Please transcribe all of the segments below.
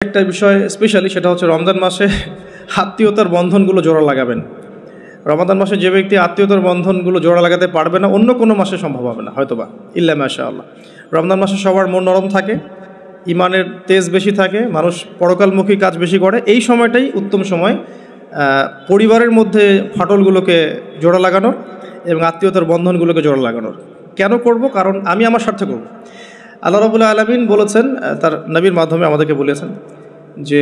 একটা বিষয় স্পেশালি সেটা হচ্ছে রমজান মাসে আত্মীয়তার বন্ধনগুলো জোড়া লাগাবেন। রমাদান মাসে যে ব্যক্তি আত্মীয়তার বন্ধনগুলো জোড়া লাগাতে পারবে না, অন্য কোনো মাসে সম্ভব হবে না হয়তোবা, ইল্লা মাশাআল্লাহ। রমজান মাসে সবার মন নরম থাকে, ইমানের তেজ বেশি থাকে, মানুষ পরকালমুখী কাজ বেশি করে। এই সময়টাই উত্তম সময় পরিবারের মধ্যে ফাটলগুলোকে জোড়া লাগানোর এবং আত্মীয়তার বন্ধনগুলোকে জোড়া লাগানোর। কেন করব? কারণ আমি আমার স্বার্থে করব। আল্লাহ রাব্বুল আলামিন বলেছেন, তার নবীর মাধ্যমে আমাদেরকে বলেছেন যে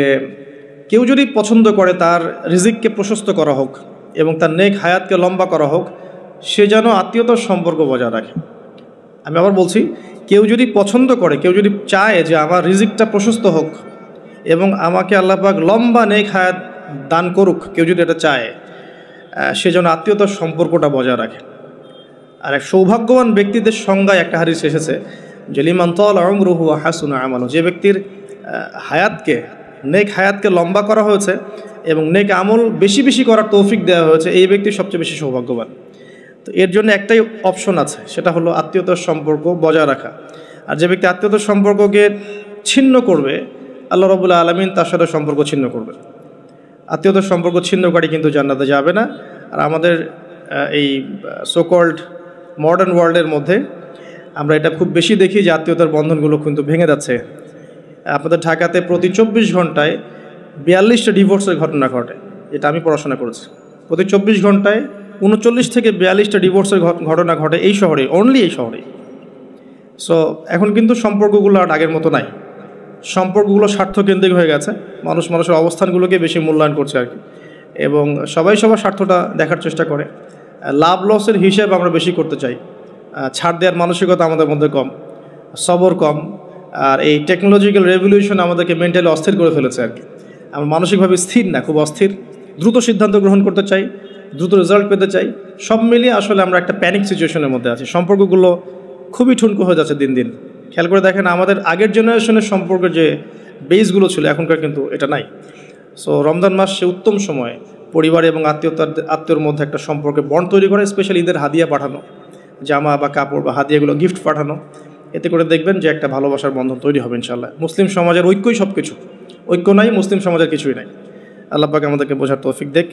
কেউ যদি পছন্দ করে তার রিজিককে প্রশস্ত করা হোক এবং তার নেক হায়াতকে লম্বা করা হোক, সে যেন আত্মীয়তার সম্পর্ক বজায় রাখে। আমি আবার বলছি, কেউ যদি পছন্দ করে, কেউ যদি চায় যে আমার রিজিকটা প্রশস্ত হোক এবং আমাকে আল্লাহ পাক লম্বা নেক হায়াত দান করুক, কেউ যদি এটা চায়, সে যেন আত্মীয়তার সম্পর্কটা বজায় রাখে। আর এক সৌভাগ্যবান ব্যক্তিদের সংজ্ঞায় একটা হাদিস এসেছে যে লিমান তালা উমরুহু ওয়া হাসুনা আমালু, যে ব্যক্তির নেক হায়াতকে লম্বা করা হয়েছে এবং নেক আমল বেশি বেশি করার তৌফিক দেওয়া হয়েছে, এই ব্যক্তি সবচেয়ে বেশি সৌভাগ্যবান। তো এর জন্য একটাই অপশন আছে, সেটা হলো আত্মীয়তার সম্পর্ক বজায় রাখা। আর যে ব্যক্তি আত্মীয়তার সম্পর্ককে ছিন্ন করবে, আল্লাহ রাব্বুল আলামিন তার সাথে সম্পর্ক ছিন্ন করবে। আত্মীয়তার সম্পর্ক ছিন্নকারী কিন্তু জান্নাতে যাবে না। আর আমাদের এই সোকল্ড মডার্ন ওয়ার্ল্ডের মধ্যে আমরা এটা খুব বেশি দেখি যে আত্মীয়তার বন্ধনগুলো কিন্তু ভেঙে যাচ্ছে। আপনাদের ঢাকাতে প্রতি 24 ঘন্টায় 42টা ডিভোর্সের ঘটনা ঘটে, এটা আমি পড়াশোনা করেছি। প্রতি 24 ঘন্টায় 39 থেকে 42টা ডিভোর্সের ঘটনা ঘটে এই শহরে, অনলি এই শহরে। সো এখন কিন্তু সম্পর্কগুলো আর আগের মতো নাই, সম্পর্কগুলো স্বার্থকেন্দ্রিক হয়ে গেছে। মানুষের অবস্থানগুলোকে বেশি মূল্যায়ন করছে আর কি, এবং সবাই সবার স্বার্থটা দেখার চেষ্টা করে। লাভ লসের হিসাব আমরা বেশি করতে চাই, ছাড় দেওয়ার মানসিকতা আমাদের মধ্যে কম, সবর কম। আর এই টেকনোলজিক্যাল রেভলিউশন আমাদেরকে মেন্টালি অস্থির করে ফেলেছে আর কি। আমরা মানসিকভাবে স্থির না, খুব অস্থির। দ্রুত সিদ্ধান্ত গ্রহণ করতে চাই, দ্রুত রেজাল্ট পেতে চাই। সব মিলিয়ে আসলে আমরা একটা প্যানিক সিচুয়েশনের মধ্যে আছি। সম্পর্কগুলো খুবই ঠুনকো হয়ে যাচ্ছে দিন দিন। খেয়াল করে দেখেন, আমাদের আগের জেনারেশনের সম্পর্কের যে বেসগুলো ছিল এখনকার কিন্তু এটা নাই। সো রমজান মাস সে উত্তম সময় পরিবার এবং আত্মীয়র মধ্যে একটা সম্পর্কে বন্ড তৈরি করে, স্পেশালি ঈদের হাদিয়া পাঠানো, জামা বা কাপড় বা হাদিয়াগুলো গিফট পাঠানো। এতে করে দেখবেন যে একটা ভালোবাসার বন্ধন তৈরি হবে ইনশাআল্লাহ। মুসলিম সমাজের ঐক্যই সব কিছু, ঐক্য নাই মুসলিম সমাজের কিছুই নাই। আল্লাহ পাক আমাদেরকে বোঝার তৌফিক দেখ।